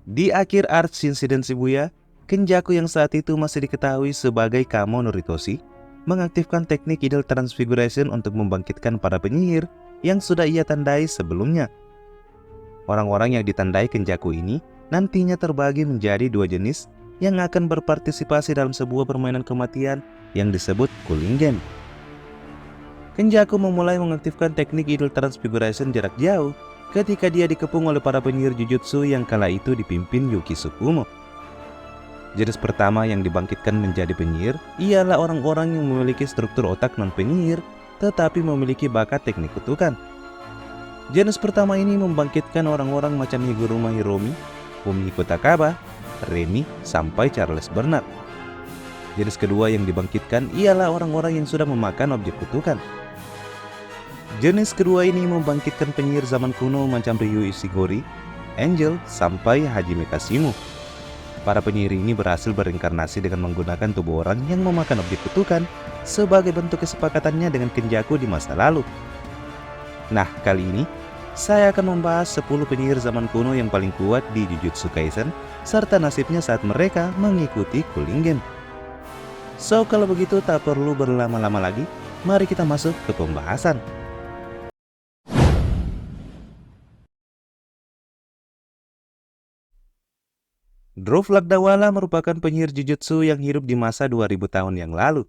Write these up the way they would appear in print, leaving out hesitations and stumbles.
Di akhir Arch Insiden Shibuya, Kenjaku yang saat itu masih diketahui sebagai Kamo Noritoshi mengaktifkan teknik Idol Transfiguration untuk membangkitkan para penyihir yang sudah ia tandai sebelumnya. Orang-orang yang ditandai Kenjaku ini nantinya terbagi menjadi dua jenis yang akan berpartisipasi dalam sebuah permainan kematian yang disebut Cooling Game. Kenjaku memulai mengaktifkan teknik Idol Transfiguration jarak jauh ketika dia dikepung oleh para penyihir Jujutsu yang kala itu dipimpin Yuki Tsukumo. Jenis pertama yang dibangkitkan menjadi penyihir ialah orang-orang yang memiliki struktur otak non-penyihir tetapi memiliki bakat teknik kutukan. Jenis pertama ini membangkitkan orang-orang macam Higuruma Hiromi, Fumihiko Takaba, Remy, sampai Charles Bernard. Jenis kedua yang dibangkitkan ialah orang-orang yang sudah memakan objek kutukan. Jenis kedua ini membangkitkan penyihir zaman kuno macam Ryu Ishigori, Angel, sampai Hajime Kasimu. Para penyihir ini berhasil berinkarnasi dengan menggunakan tubuh orang yang memakan objek kutukan sebagai bentuk kesepakatannya dengan Kenjaku di masa lalu. Nah, kali ini saya akan membahas 10 penyihir zaman kuno yang paling kuat di Jujutsu Kaisen serta nasibnya saat mereka mengikuti Cooling Game. So, kalau begitu tak perlu berlama-lama lagi, mari kita masuk ke pembahasan. Drove Lakdawala merupakan penyihir Jujutsu yang hidup di masa 2000 tahun yang lalu.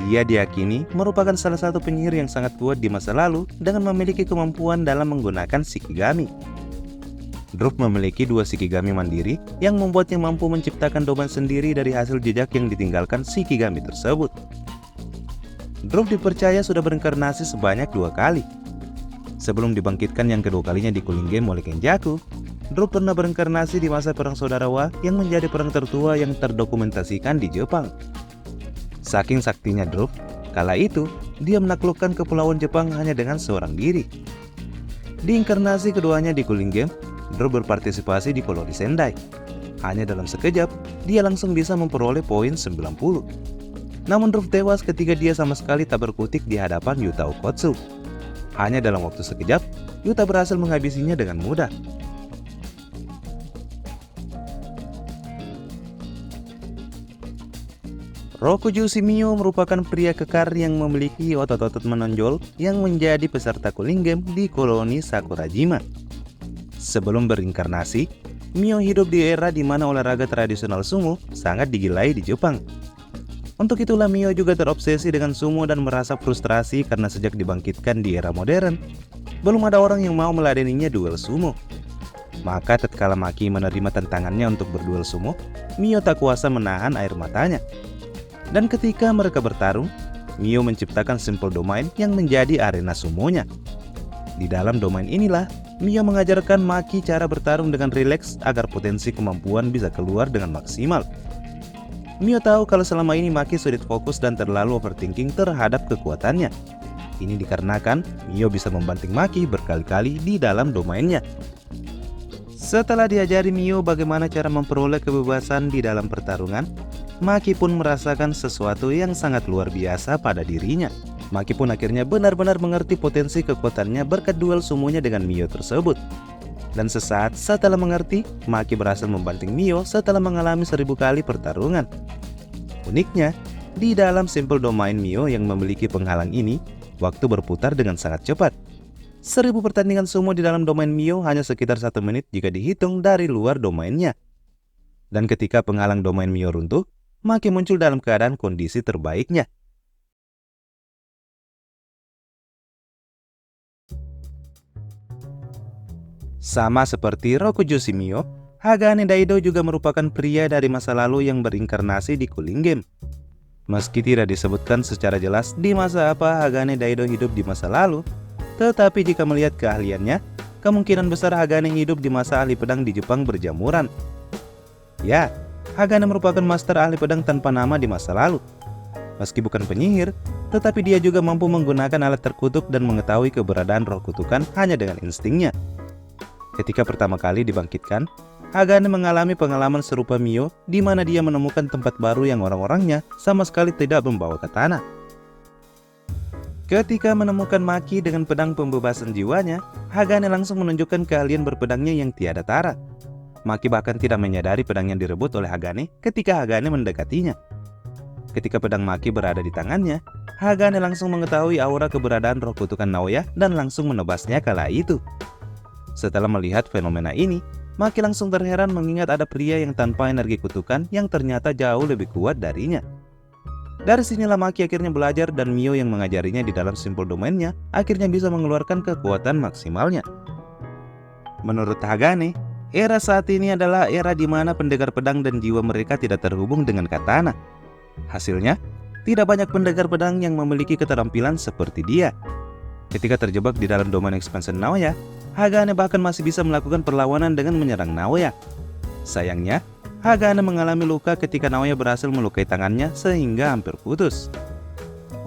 Dia diyakini merupakan salah satu penyihir yang sangat kuat di masa lalu dengan memiliki kemampuan dalam menggunakan Shikigami. Drove memiliki dua Shikigami mandiri yang membuatnya mampu menciptakan domain sendiri dari hasil jejak yang ditinggalkan Shikigami tersebut. Drove dipercaya sudah berinkarnasi sebanyak 2 kali. Sebelum dibangkitkan yang kedua kalinya di Cooling Game oleh Kenjaku, Drove pernah berinkarnasi di masa Perang Sodarawa yang menjadi perang tertua yang terdokumentasikan di Jepang. Saking saktinya Drove, kala itu dia menaklukkan kepulauan Jepang hanya dengan seorang diri. Di inkarnasi keduanya di Cooling Game, Drove berpartisipasi di koloni Sendai. Hanya dalam sekejap, dia langsung bisa memperoleh poin 90. Namun Drove tewas ketika dia sama sekali tak berkutik di hadapan Yuta Okkotsu. Hanya dalam waktu sekejap, Yuta berhasil menghabisinya dengan mudah. Rokuju Shimio merupakan pria kekar yang memiliki otot-otot menonjol yang menjadi peserta Cooling Game di koloni Sakurajima. Sebelum berinkarnasi, Mio hidup di era di mana olahraga tradisional sumo sangat digilai di Jepang. Untuk itulah Mio juga terobsesi dengan sumo dan merasa frustrasi karena sejak dibangkitkan di era modern, belum ada orang yang mau meladeninya duel sumo. Maka tatkala Maki menerima tantangannya untuk berduel sumo, Mio tak kuasa menahan air matanya. Dan ketika mereka bertarung, Mio menciptakan Simple Domain yang menjadi arena sumonya. Di dalam domain inilah, Mio mengajarkan Maki cara bertarung dengan rileks agar potensi kemampuan bisa keluar dengan maksimal. Mio tahu kalau selama ini Maki sulit fokus dan terlalu overthinking terhadap kekuatannya. Ini dikarenakan Mio bisa membanting Maki berkali-kali di dalam domainnya. Setelah diajari Mio bagaimana cara memperoleh kebebasan di dalam pertarungan, Maki pun merasakan sesuatu yang sangat luar biasa pada dirinya. Maki pun akhirnya benar-benar mengerti potensi kekuatannya berkat duel sumonya dengan Mio tersebut. Dan sesaat setelah mengerti, Maki berhasil membanting Mio setelah mengalami 1000 kali pertarungan. Uniknya, di dalam Simple Domain Mio yang memiliki penghalang ini, waktu berputar dengan sangat cepat. 1000 pertandingan sumo di dalam domain Mio hanya sekitar 1 menit jika dihitung dari luar domainnya. Dan ketika penghalang domain Mio runtuh, Maki muncul dalam keadaan kondisi terbaiknya. Sama seperti Rokujo Shimio, Hagane Daido juga merupakan pria dari masa lalu yang berinkarnasi di Cooling Game. Meski tidak disebutkan secara jelas di masa apa Hagane Daido hidup di masa lalu, tetapi jika melihat keahliannya, kemungkinan besar Hagane hidup di masa ahli pedang di Jepang berjamuran. Ya, Hagane merupakan master ahli pedang tanpa nama di masa lalu. Meski bukan penyihir, tetapi dia juga mampu menggunakan alat terkutuk dan mengetahui keberadaan roh kutukan hanya dengan instingnya. Ketika pertama kali dibangkitkan, Hagane mengalami pengalaman serupa Mio, di mana dia menemukan tempat baru yang orang-orangnya sama sekali tidak membawa katana. Ketika menemukan Maki dengan pedang pembebasan jiwanya, Hagane langsung menunjukkan keahlian berpedangnya yang tiada tara. Maki bahkan tidak menyadari pedang yang direbut oleh Hagane ketika Hagane mendekatinya. Ketika pedang Maki berada di tangannya, Hagane langsung mengetahui aura keberadaan roh kutukan Naoya dan langsung menebasnya kala itu. Setelah melihat fenomena ini, Maki langsung terheran mengingat ada pria yang tanpa energi kutukan yang ternyata jauh lebih kuat darinya. Dari sinilah Maki akhirnya belajar dan Mio yang mengajarinya di dalam simpul domainnya akhirnya bisa mengeluarkan kekuatan maksimalnya. Menurut Hagane, era saat ini adalah era di mana pendekar pedang dan jiwa mereka tidak terhubung dengan katana. Hasilnya, tidak banyak pendekar pedang yang memiliki keterampilan seperti dia. Ketika terjebak di dalam domain expansion Naoya, Hagane bahkan masih bisa melakukan perlawanan dengan menyerang Naoya. Sayangnya, Hagane mengalami luka ketika Naoya berhasil melukai tangannya sehingga hampir putus.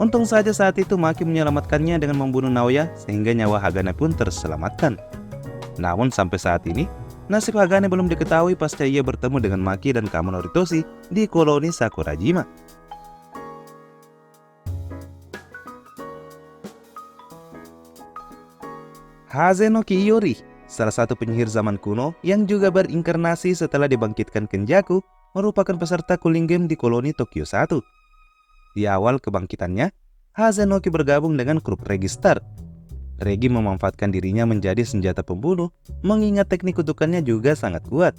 Untung saja saat itu Maki menyelamatkannya dengan membunuh Naoya sehingga nyawa Hagane pun terselamatkan. Namun sampai saat ini, nasib Hagane belum diketahui pasca ia bertemu dengan Maki dan Kamunori Toshi di koloni Sakurajima. Hazeno Kiyori, salah satu penyihir zaman kuno yang juga berinkarnasi setelah dibangkitkan Kenjaku, merupakan peserta cooling game di koloni Tokyo 1. Di awal kebangkitannya, Hazenoki bergabung dengan grup Registar. Regi memanfaatkan dirinya menjadi senjata pembunuh, mengingat teknik kutukannya juga sangat kuat.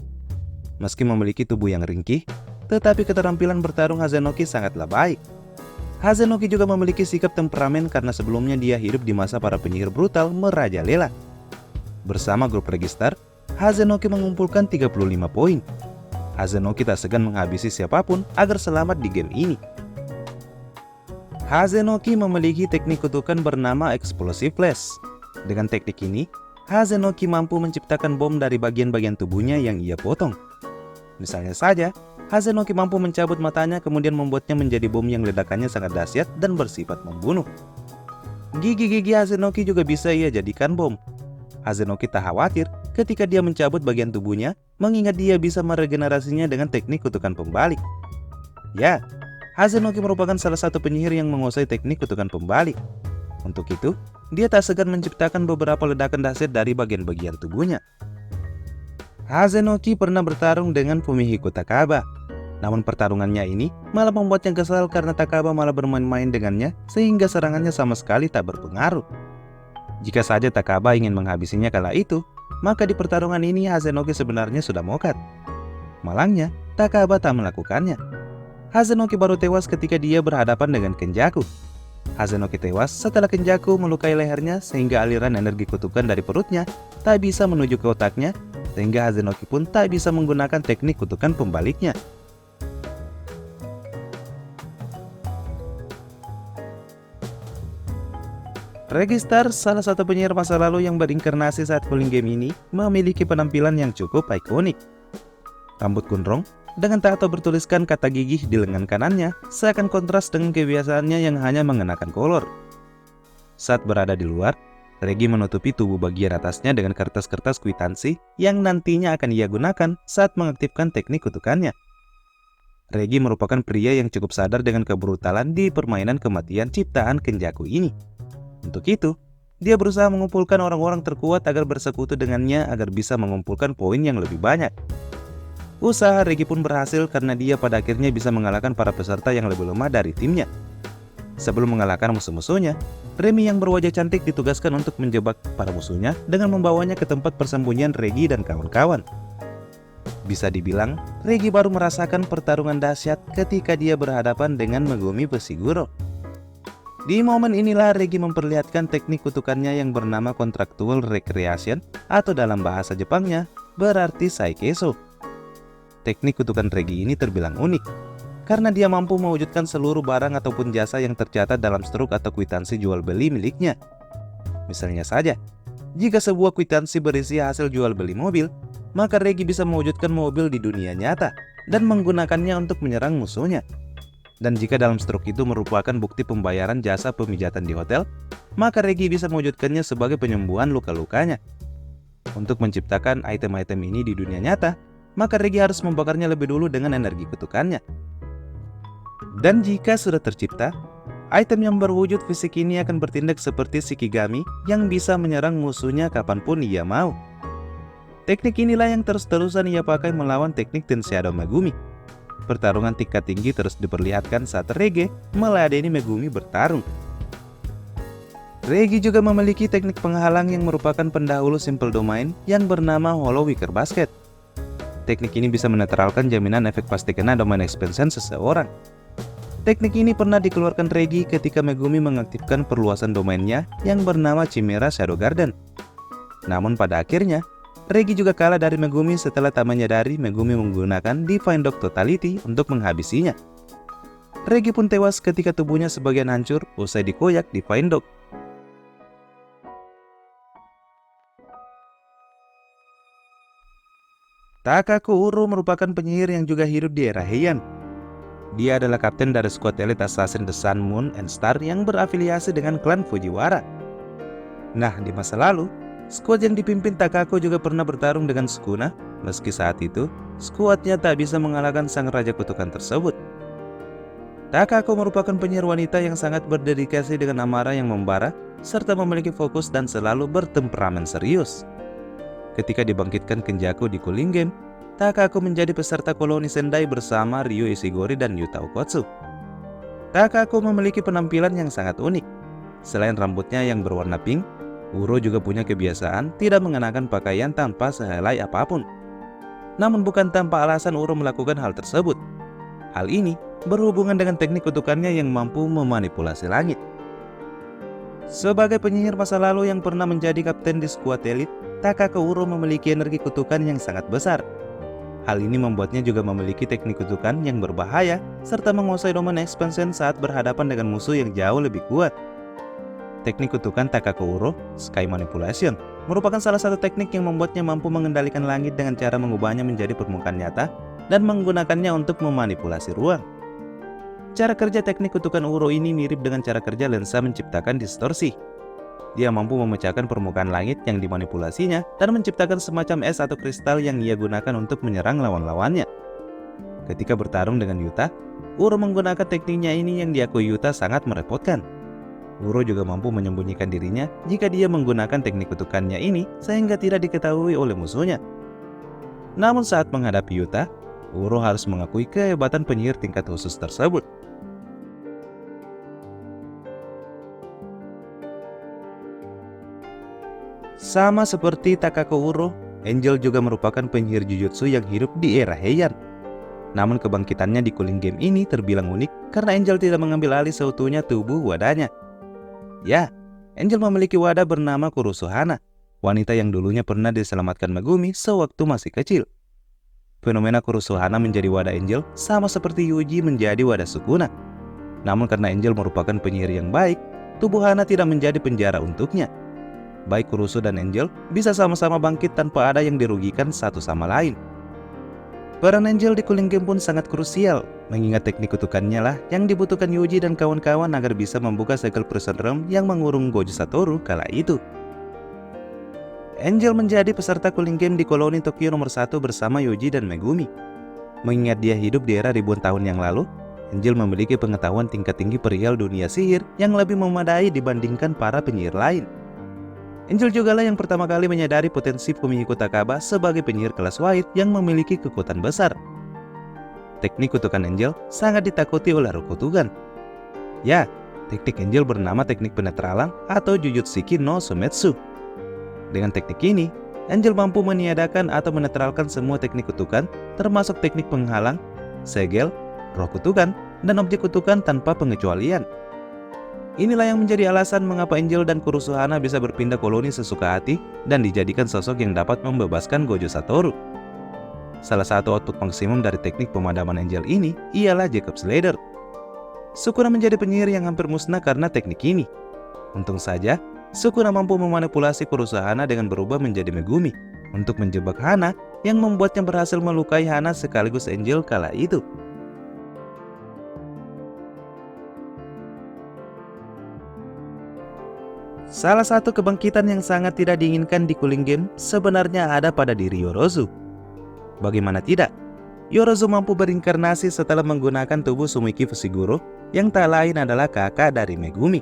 Meski memiliki tubuh yang ringkih, tetapi keterampilan bertarung Hazenoki sangatlah baik. Hazenoki juga memiliki sikap temperamen karena sebelumnya dia hidup di masa para penyihir brutal merajalela. Bersama grup Registar, Hazenoki mengumpulkan 35 poin. Hazenoki tak segan menghabisi siapapun agar selamat di game ini. Hazenoki memiliki teknik kutukan bernama Explosive Flash. Dengan teknik ini, Hazenoki mampu menciptakan bom dari bagian-bagian tubuhnya yang ia potong. Misalnya saja, Hazenoki mampu mencabut matanya kemudian membuatnya menjadi bom yang ledakannya sangat dahsyat dan bersifat membunuh. Gigi-gigi Hazenoki juga bisa ia jadikan bom. Hazenoki tak khawatir ketika dia mencabut bagian tubuhnya, mengingat dia bisa meregenerasinya dengan teknik kutukan pembalik. Ya, Hazenoki merupakan salah satu penyihir yang menguasai teknik kutukan pembalik. Untuk itu, dia tak segan menciptakan beberapa ledakan dahsyat dari bagian-bagian tubuhnya. Hazenoki pernah bertarung dengan Fumihiko Takaba. Namun pertarungannya ini malah membuatnya kesal karena Takaba malah bermain-main dengannya sehingga serangannya sama sekali tak berpengaruh. Jika saja Takaba ingin menghabisinya kala itu, maka di pertarungan ini Hazenoki sebenarnya sudah mokat. Malangnya, Takaba tak melakukannya. Hazenoki baru tewas ketika dia berhadapan dengan Kenjaku. Hazenoki tewas setelah Kenjaku melukai lehernya sehingga aliran energi kutukan dari perutnya tak bisa menuju ke otaknya, sehingga Hazenoki pun tak bisa menggunakan teknik kutukan pembaliknya. Registar, salah satu penyihir masa lalu yang berinkarnasi saat cooling game ini, memiliki penampilan yang cukup ikonik. Rambut gondrong dengan tato bertuliskan kata gigih di lengan kanannya seakan kontras dengan kebiasaannya yang hanya mengenakan kolor. Saat berada di luar, Regi menutupi tubuh bagian atasnya dengan kertas-kertas kwitansi yang nantinya akan ia gunakan saat mengaktifkan teknik kutukannya. Regi merupakan pria yang cukup sadar dengan kebrutalan di permainan kematian ciptaan Kenjaku ini. Untuk itu, dia berusaha mengumpulkan orang-orang terkuat agar bersekutu dengannya agar bisa mengumpulkan poin yang lebih banyak. Usaha Regi pun berhasil karena dia pada akhirnya bisa mengalahkan para peserta yang lebih lemah dari timnya. Sebelum mengalahkan musuh-musuhnya, Remi yang berwajah cantik ditugaskan untuk menjebak para musuhnya dengan membawanya ke tempat persembunyian Regi dan kawan-kawan. Bisa dibilang, Regi baru merasakan pertarungan dahsyat ketika dia berhadapan dengan Megumi Fushiguro. Di momen inilah Regi memperlihatkan teknik kutukannya yang bernama Contractual Recreation atau dalam bahasa Jepangnya berarti Saikeso. Teknik kutukan Regi ini terbilang unik, karena dia mampu mewujudkan seluruh barang ataupun jasa yang tercatat dalam struk atau kwitansi jual beli miliknya. Misalnya saja, jika sebuah kwitansi berisi hasil jual beli mobil, maka Regi bisa mewujudkan mobil di dunia nyata dan menggunakannya untuk menyerang musuhnya. Dan jika dalam struk itu merupakan bukti pembayaran jasa pemijatan di hotel, maka Regi bisa mewujudkannya sebagai penyembuhan luka-lukanya. Untuk menciptakan item-item ini di dunia nyata, maka Regi harus membakarnya lebih dulu dengan energi kutukannya. Dan jika sudah tercipta, item yang berwujud fisik ini akan bertindak seperti Shikigami yang bisa menyerang musuhnya kapanpun ia mau. Teknik inilah yang terus-terusan ia pakai melawan teknik Tenseido Megumi. Pertarungan tingkat tinggi terus diperlihatkan saat Rege meladeni Megumi bertarung. Regi juga memiliki teknik penghalang yang merupakan pendahulu Simple Domain yang bernama Hollow Wicker Basket. Teknik ini bisa menetralkan jaminan efek pasti kena domain expansion seseorang. Teknik ini pernah dikeluarkan Regi ketika Megumi mengaktifkan perluasan domainnya yang bernama Chimera Shadow Garden. Namun pada akhirnya, Regi juga kalah dari Megumi setelah tak menyadari Megumi menggunakan Divine Dog Totality untuk menghabisinya. Regi pun tewas ketika tubuhnya sebagian hancur usai dikoyak Divine Dog. Takako Uro merupakan penyihir yang juga hidup di era Heian. Dia adalah kapten dari skuad elit assassin The Sun, Moon, and Star yang berafiliasi dengan klan Fujiwara. Nah, di masa lalu, skuad yang dipimpin Takako juga pernah bertarung dengan Sukuna, meski saat itu, skuadnya tak bisa mengalahkan sang raja kutukan tersebut. Takako merupakan penyihir wanita yang sangat berdedikasi dengan amarah yang membara, serta memiliki fokus dan selalu bertemperamen serius. Ketika dibangkitkan Kenjaku di Cooling Game, Takako menjadi peserta koloni Sendai bersama Ryu Ishigori dan Yuta Okotsu. Takako memiliki penampilan yang sangat unik. Selain rambutnya yang berwarna pink, Uro juga punya kebiasaan tidak mengenakan pakaian tanpa sehelai apapun. Namun bukan tanpa alasan Uro melakukan hal tersebut. Hal ini berhubungan dengan teknik kutukannya yang mampu memanipulasi langit. Sebagai penyihir masa lalu yang pernah menjadi kapten di skuad elit, Takako Uro memiliki energi kutukan yang sangat besar. Hal ini membuatnya juga memiliki teknik kutukan yang berbahaya serta menguasai domain expansion saat berhadapan dengan musuh yang jauh lebih kuat. Teknik kutukan Takako Uro, Sky Manipulation, merupakan salah satu teknik yang membuatnya mampu mengendalikan langit dengan cara mengubahnya menjadi permukaan nyata dan menggunakannya untuk memanipulasi ruang. Cara kerja teknik kutukan Uro ini mirip dengan cara kerja lensa menciptakan distorsi. Dia mampu memecahkan permukaan langit yang dimanipulasinya dan menciptakan semacam es atau kristal yang ia gunakan untuk menyerang lawan-lawannya. Ketika bertarung dengan Yuta, Uro menggunakan tekniknya ini yang diakui Yuta sangat merepotkan. Uro juga mampu menyembunyikan dirinya jika dia menggunakan teknik kutukannya ini sehingga tidak diketahui oleh musuhnya. Namun saat menghadapi Yuta, Uro harus mengakui kehebatan penyihir tingkat khusus tersebut. Sama seperti Takako Uro, Angel juga merupakan penyihir Jujutsu yang hidup di era Heian. Namun kebangkitannya di Cooling Game ini terbilang unik karena Angel tidak mengambil alih seutuhnya tubuh wadahnya. Ya, Angel memiliki wadah bernama Kurusuhana, wanita yang dulunya pernah diselamatkan Megumi sewaktu masih kecil. Fenomena Kurusuhana menjadi wadah Angel sama seperti Yuji menjadi wadah Sukuna. Namun karena Angel merupakan penyihir yang baik, tubuh Hana tidak menjadi penjara untuknya. Baik Kurusu dan Angel bisa sama-sama bangkit tanpa ada yang dirugikan satu sama lain. Peran Angel di Cooling Game pun sangat krusial, mengingat teknik kutukannya lah yang dibutuhkan Yuji dan kawan-kawan agar bisa membuka segel prison realm yang mengurung Gojo Satoru kala itu. Angel menjadi peserta Cooling Game di koloni Tokyo nomor 1 bersama Yuji dan Megumi. Mengingat dia hidup di era ribuan tahun yang lalu, Angel memiliki pengetahuan tingkat tinggi perihal dunia sihir yang lebih memadai dibandingkan para penyihir lain. Angel juga lah yang pertama kali menyadari potensi Fumihiko Takaba sebagai penyihir kelas White yang memiliki kekuatan besar. Teknik kutukan Angel sangat ditakuti oleh roh kutukan. Ya, teknik Angel bernama teknik penetralan atau Jujutsiki no Sumetsu. Dengan teknik ini, Angel mampu meniadakan atau menetralkan semua teknik kutukan, termasuk teknik penghalang, segel, roh kutukan, dan objek kutukan tanpa pengecualian. Inilah yang menjadi alasan mengapa Angel dan Kurusuhana bisa berpindah koloni sesuka hati dan dijadikan sosok yang dapat membebaskan Gojo Satoru. Salah satu output maksimum dari teknik pemadaman Angel ini ialah Jacob's Ladder. Sukuna menjadi penyihir yang hampir musnah karena teknik ini. Untung saja, Sukuna mampu memanipulasi Kurusuhana dengan berubah menjadi Megumi untuk menjebak Hana yang membuatnya berhasil melukai Hana sekaligus Angel kala itu. Salah satu kebangkitan yang sangat tidak diinginkan di Cooling Game sebenarnya ada pada diri Yorozu. Bagaimana tidak? Yorozu mampu berinkarnasi setelah menggunakan tubuh Sumiki Fushiguro yang tak lain adalah kakak dari Megumi.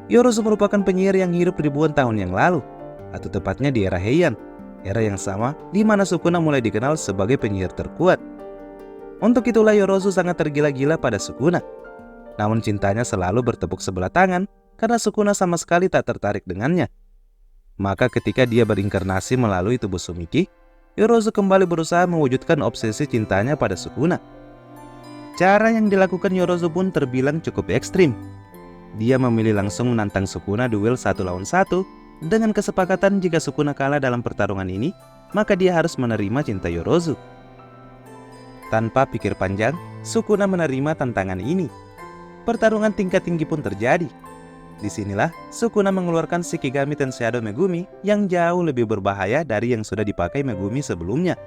Yorozu merupakan penyihir yang hidup ribuan tahun yang lalu, atau tepatnya di era Heian. era yang sama di mana Sukuna mulai dikenal sebagai penyihir terkuat. Untuk itulah Yorozu sangat tergila-gila pada Sukuna. Namun cintanya selalu bertepuk sebelah tangan karena Sukuna sama sekali tak tertarik dengannya. Maka ketika dia berinkarnasi melalui tubuh Sumiki, Yorozu kembali berusaha mewujudkan obsesi cintanya pada Sukuna. Cara yang dilakukan Yorozu pun terbilang cukup ekstrim. Dia memilih langsung menantang Sukuna duel 1 lawan 1 dengan kesepakatan jika Sukuna kalah dalam pertarungan ini, maka dia harus menerima cinta Yorozu. Tanpa pikir panjang, Sukuna menerima tantangan ini. Pertarungan tingkat tinggi pun terjadi. Disinilah Sukuna mengeluarkan Shikigami Tenseido Megumi yang jauh lebih berbahaya dari yang sudah dipakai Megumi sebelumnya.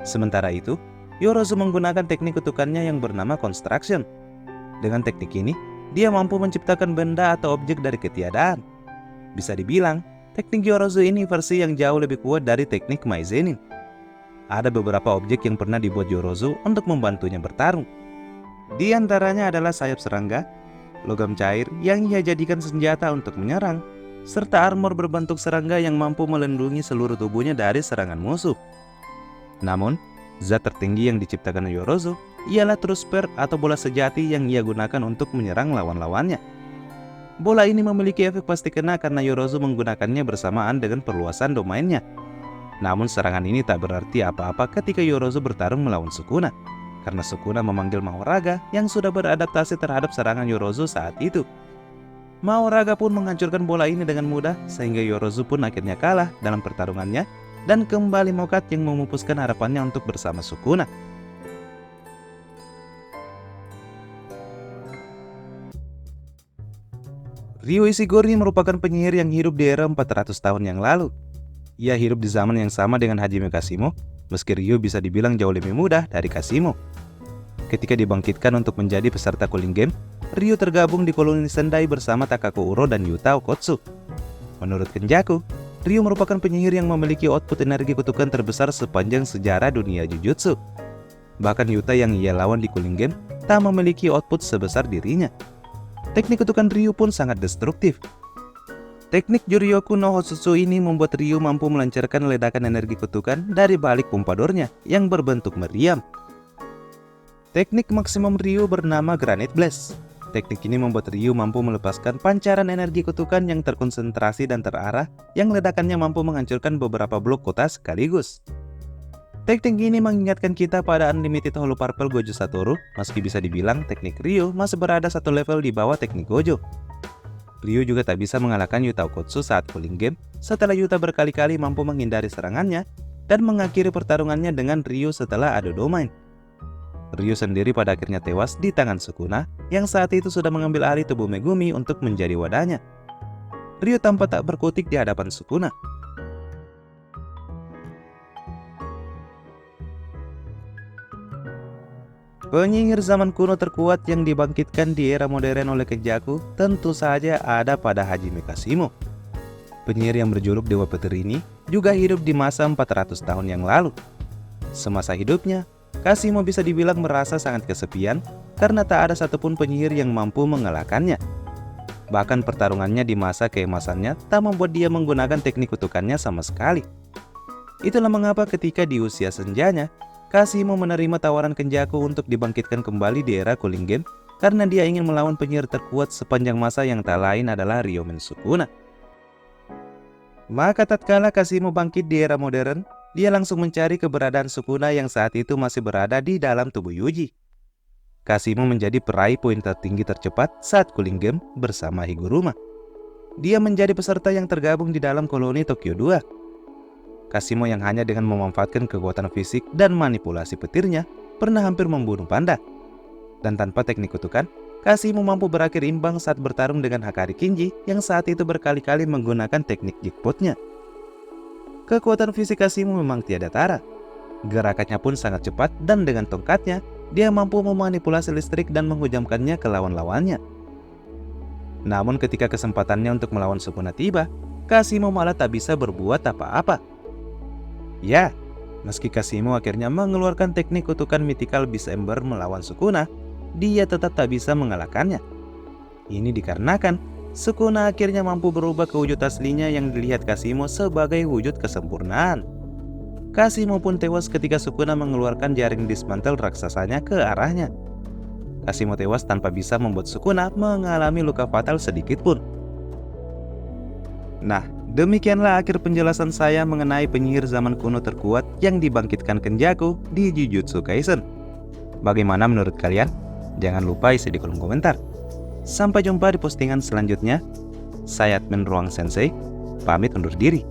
Sementara itu, Yorozu menggunakan teknik kutukannya yang bernama Construction. Dengan teknik ini, dia mampu menciptakan benda atau objek dari ketiadaan. Bisa dibilang, teknik Yorozu ini versi yang jauh lebih kuat dari teknik Maizenin. Ada beberapa objek yang pernah dibuat Yorozu untuk membantunya bertarung. Di antaranya adalah sayap serangga, logam cair yang ia jadikan senjata untuk menyerang, serta armor berbentuk serangga yang mampu melindungi seluruh tubuhnya dari serangan musuh. Namun, zat tertinggi yang diciptakan Yorozu ialah True Spear atau bola sejati yang ia gunakan untuk menyerang lawan-lawannya. Bola ini memiliki efek pasti kena karena Yorozu menggunakannya bersamaan dengan perluasan domainnya. Namun serangan ini tak berarti apa-apa ketika Yorozu bertarung melawan Sukuna, karena Sukuna memanggil Mahoraga yang sudah beradaptasi terhadap serangan Yorozu saat itu. Mahoraga pun menghancurkan bola ini dengan mudah sehingga Yorozu pun akhirnya kalah dalam pertarungannya dan kembali mokat yang memupuskan harapannya untuk bersama Sukuna. Ryo Ishiguro merupakan penyihir yang hidup di era 400 tahun yang lalu. Ia hidup di zaman yang sama dengan Hajime Kashimo, meski Ryo bisa dibilang jauh lebih muda dari Kashimo. Ketika dibangkitkan untuk menjadi peserta Cooling Game, Ryo tergabung di koloni Sendai bersama Takako Uro dan Yuta Okotsu. Menurut Kenjaku, Ryo merupakan penyihir yang memiliki output energi kutukan terbesar sepanjang sejarah dunia Jujutsu. Bahkan Yuta yang ia lawan di Cooling Game tak memiliki output sebesar dirinya. Teknik kutukan Ryo pun sangat destruktif. Teknik Juryoku no Hotsutsu ini membuat Ryo mampu melancarkan ledakan energi kutukan dari balik pompadornya yang berbentuk meriam. Teknik maksimum Ryo bernama Granite Blast. Teknik ini membuat Ryo mampu melepaskan pancaran energi kutukan yang terkonsentrasi dan terarah yang ledakannya mampu menghancurkan beberapa blok kota sekaligus. Teknik ini mengingatkan kita pada Unlimited Hollow Purple Gojo Satoru, meski bisa dibilang teknik Ryo masih berada satu level di bawah teknik Gojo. Ryo juga tak bisa mengalahkan Yuta Okotsu saat Cooling Game setelah Yuta berkali-kali mampu menghindari serangannya dan mengakhiri pertarungannya dengan Ryo setelah adu domain. Ryo sendiri pada akhirnya tewas di tangan Sukuna yang saat itu sudah mengambil alih tubuh Megumi untuk menjadi wadahnya. Ryo tampak tak berkutik di hadapan Sukuna. Penyihir zaman kuno terkuat yang dibangkitkan di era modern oleh Kenjaku tentu saja ada pada Hajime Kashimo. Penyihir yang berjuluk Dewa Petir ini juga hidup di masa 400 tahun yang lalu. Semasa hidupnya, Kashimo bisa dibilang merasa sangat kesepian karena tak ada satupun penyihir yang mampu mengalahkannya. Bahkan pertarungannya di masa keemasannya tak membuat dia menggunakan teknik kutukannya sama sekali. Itulah mengapa ketika di usia senjanya, Kashimo menerima tawaran Kenjaku untuk dibangkitkan kembali di era Cooling Game karena dia ingin melawan penyihir terkuat sepanjang masa yang tak lain adalah Ryomen Sukuna. Maka tatkala Kashimo bangkit di era modern, dia langsung mencari keberadaan Sukuna yang saat itu masih berada di dalam tubuh Yuji. Kashimo menjadi peraih poin tertinggi tercepat saat Cooling Game bersama Higuruma. Dia menjadi peserta yang tergabung di dalam koloni Tokyo 2. Kashimo yang hanya dengan memanfaatkan kekuatan fisik dan manipulasi petirnya pernah hampir membunuh panda. Dan tanpa teknik kutukan, Kashimo mampu berakhir imbang saat bertarung dengan Hakari Kinji yang saat itu berkali-kali menggunakan teknik jackpotnya. Kekuatan fisik Kashimo memang tiada tara. Gerakannya pun sangat cepat dan dengan tongkatnya, dia mampu memanipulasi listrik dan menghujamkannya ke lawan-lawannya. Namun ketika kesempatannya untuk melawan Sukuna tiba, Kashimo malah tak bisa berbuat apa-apa. Ya, meski Kashimo akhirnya mengeluarkan teknik kutukan Mythical Beast Ember melawan Sukuna, dia tetap tak bisa mengalahkannya. Ini dikarenakan Sukuna akhirnya mampu berubah ke wujud aslinya yang dilihat Kashimo sebagai wujud kesempurnaan. Kashimo pun tewas ketika Sukuna mengeluarkan jaring dismantel raksasanya ke arahnya. Kashimo tewas tanpa bisa membuat Sukuna mengalami luka fatal sedikit pun. Nah, demikianlah akhir penjelasan saya mengenai penyihir zaman kuno terkuat yang dibangkitkan Kenjaku di Jujutsu Kaisen. Bagaimana menurut kalian? Jangan lupa isi di kolom komentar. Sampai jumpa di postingan selanjutnya. Saya Admin Ruang Sensei, pamit undur diri.